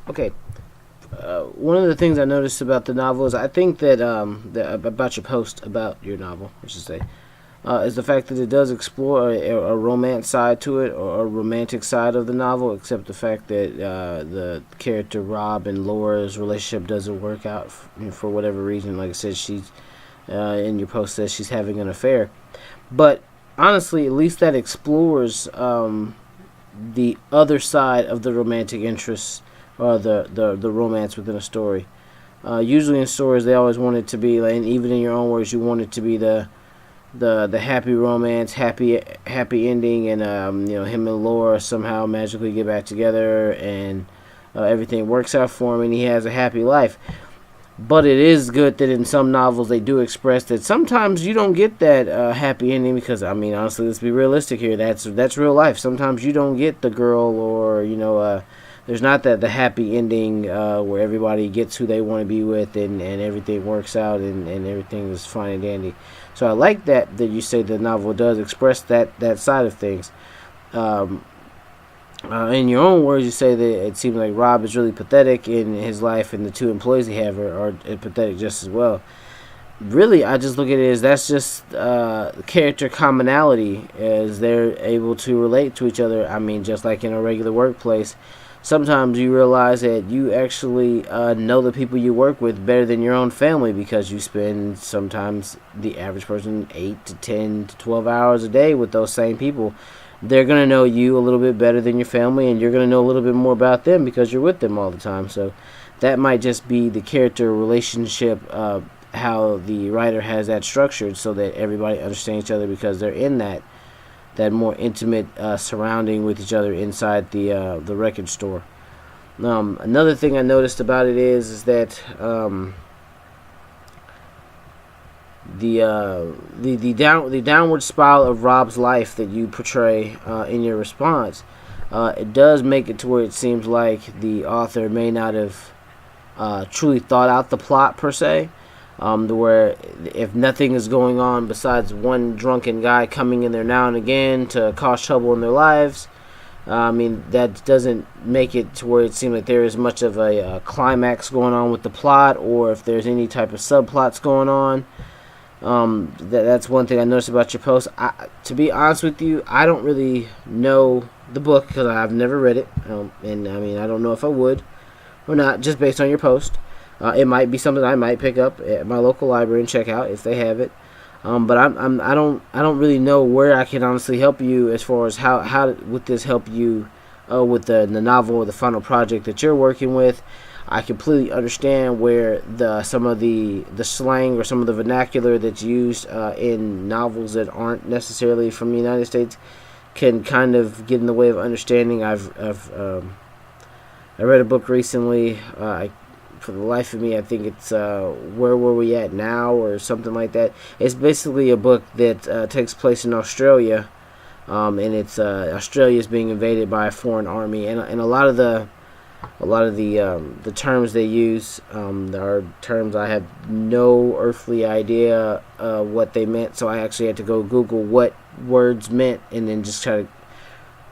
Okay. One of the things I noticed about the novel is I think that, about your post about your novel, I should say, is the fact that it does explore a romance side to it, or a romantic side of the novel, except the fact that the character Rob and Laura's relationship doesn't work out for whatever reason. Like I said, she's in your post says she's having an affair, but honestly, at least that explores the other side of the romantic interests, or the romance within a story. Usually in stories, they always want it to be, like, and even in your own words, you want it to be the happy romance, happy ending, and him and Laura somehow magically get back together, and everything works out for him, and he has a happy life. But it is good that in some novels they do express that sometimes you don't get that happy ending, because I mean, honestly, let's be realistic here. That's real life. Sometimes you don't get the girl, or there's not that the happy ending where everybody gets who they want to be with, and everything works out, and everything is fine and dandy. So I like that you say the novel does express that side of things. Um, in your own words, you say that it seems like Rob is really pathetic in his life, and the two employees he have are pathetic just as well. Really, I just look at it as that's just character commonality, as they're able to relate to each other. I mean, just like in a regular workplace, sometimes you realize that you actually know the people you work with better than your own family, because you spend sometimes the average person 8 to 10 to 12 hours a day with those same people. They're going to know you a little bit better than your family, and you're going to know a little bit more about them because you're with them all the time. So that might just be the character relationship, how the writer has that structured so that everybody understands each other, because they're in that more intimate surrounding with each other inside the record store. Another thing I noticed about it is that the downward spiral of Rob's life that you portray in your response, it does make it to where it seems like the author may not have truly thought out the plot per se. To where if nothing is going on besides one drunken guy coming in there now and again to cause trouble in their lives, I mean, that doesn't make it to where it seems like there is much of a climax going on with the plot, or if there's any type of subplots going on. That's one thing I noticed about your post. To be honest with you, I don't really know the book because I've never read it, and I mean, I don't know if I would or not, just based on your post. It might be something I might pick up at my local library and check out if they have it. But I don't really know where I can honestly help you as far as how would this help you with the novel or the final project that you're working with. I completely understand where some of the slang or some of the vernacular that's used in novels that aren't necessarily from the United States can kind of get in the way of understanding. I read a book recently. For the life of me, I think it's Where Were We At Now, or something like that. It's basically a book that takes place in Australia, and it's Australia is being invaded by a foreign army, and a lot of the terms they use are terms I have no earthly idea what they meant. So I actually had to go Google what words meant, and then just try to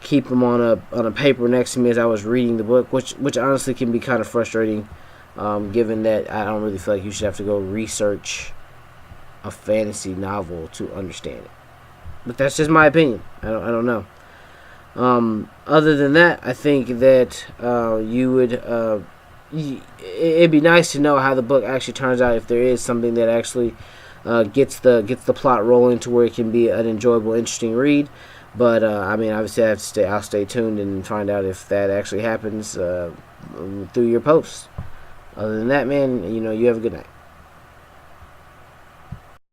keep them on a paper next to me as I was reading the book, which honestly can be kind of frustrating. Given that I don't really feel like you should have to go research a fantasy novel to understand it. But that's just my opinion. I don't know. Other than that, I think that you would. It'd be nice to know how the book actually turns out, if there is something that actually gets the plot rolling to where it can be an enjoyable, interesting read. But I mean, obviously, I'll stay tuned and find out if that actually happens through your posts. Other than that, man, you have a good night.